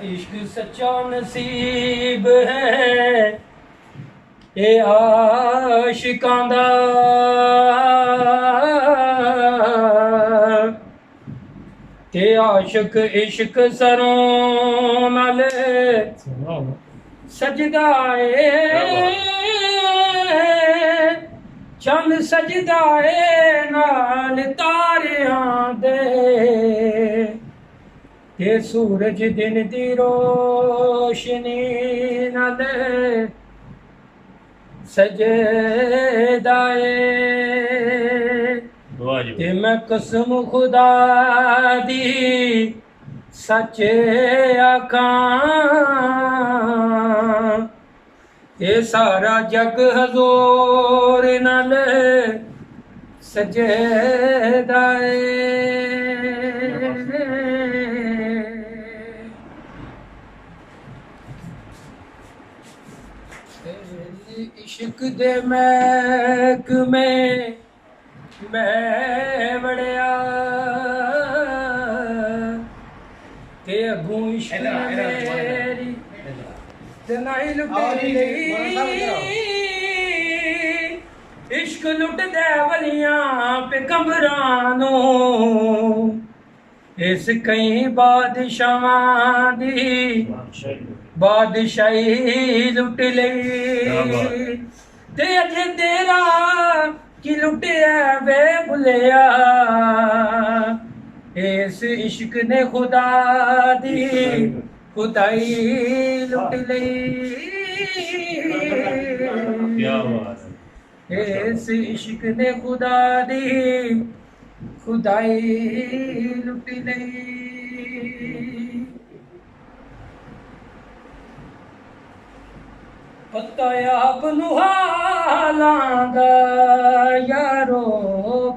इश्क सच्चा नसीब है ये आशिकां दा ते आशिक इश्क सरों नाल सजदा है चंद सजदा है नाल तारियां दे ते सूरज दिन दी रोशनी नाल सजदा है ते मैं कसम खुदा दी सच आखां ये सारा जग हजूर नाल सजदा इश्क दे महकमे मैं वड़िया ते अगू इश्क मेरी जनाई लुटी इश्क लुट दे वलियां पे कमरानों इस कई बादशाहां दी बादशाही लुट लई ते अजे तेरा की लुटिया वे भुलिया इस इश्क ने खुदा दी खुदाई लुट लई इस इश्क ने खुदा दी खुदाई लुट लई पता आप हालां दा यारो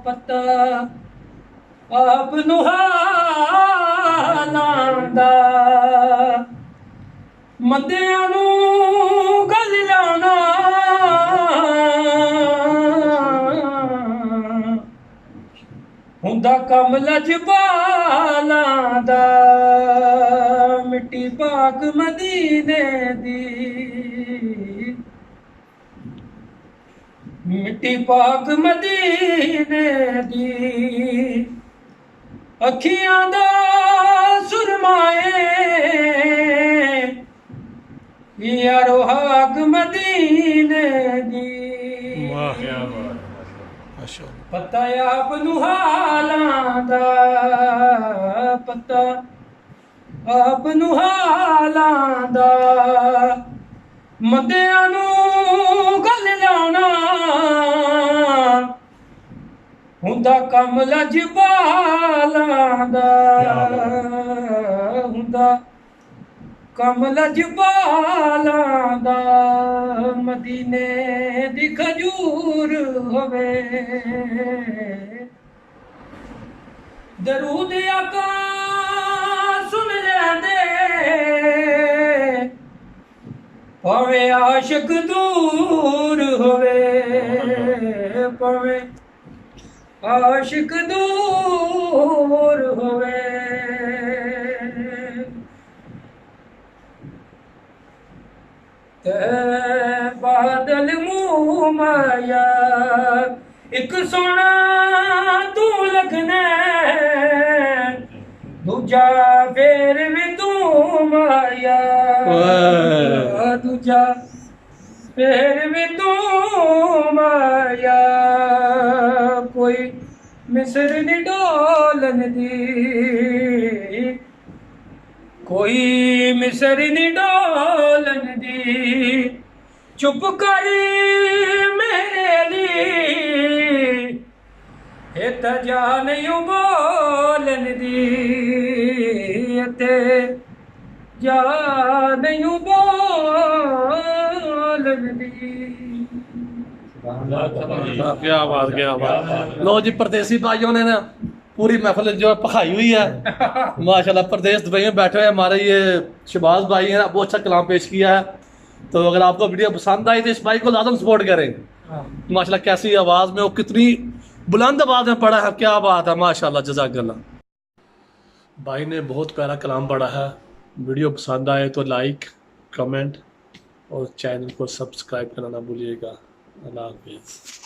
पता आप हालां दा मंदियां नूं गल लाना हुंदा कम लजपालां दा मिट्टी पाक मदीने दी मिट्टी पाक मदीने दी अखियां दा सुरमाए यारो हाक मदीने दी पता आप हालां दा पता आप हालां दा मंदियां नूं गल लाना हुंदा कम लजपालां दा हुंदा कम लजपालां दा मदीने दी खजूर होवे दरूद आका सुन लेंदे भावे आशिक दूर होवे भावे आशिक दूर होवे ते बादल मुँह माया एक सोना तू लगना दूजा फेर भी तू माया दूजा फेर भी तू माया कोई मिसर नी डोलन दी कोई मिसर नी डोलन दी चुप कर मेरे लिए ते जा नहीं बोलन दी ते जा नहीं बोलन दी क्या बात लो जी परदेसी भाइयों ने ना पूरी महफिल जो पखाई हुई है माशाल्लाह। प्रदेश दुबई में बैठे हुए हमारे ये शहबाज भाई हैं, बहुत अच्छा कलाम पेश किया है। तो अगर आपको वीडियो पसंद आई तो इस भाई को लाजम सपोर्ट करें। माशाल्लाह कैसी आवाज़ में वो कितनी बुलंद आवाज़ में पढ़ा है, क्या बात है माशाल्लाह, जज़ाकल्लाह। भाई ने बहुत प्यारा कलाम पढ़ा है, वीडियो पसंद आए तो लाइक, कमेंट और चैनल को सब्सक्राइब करना ना भूलिएगा। अल्लाह हाफिज़।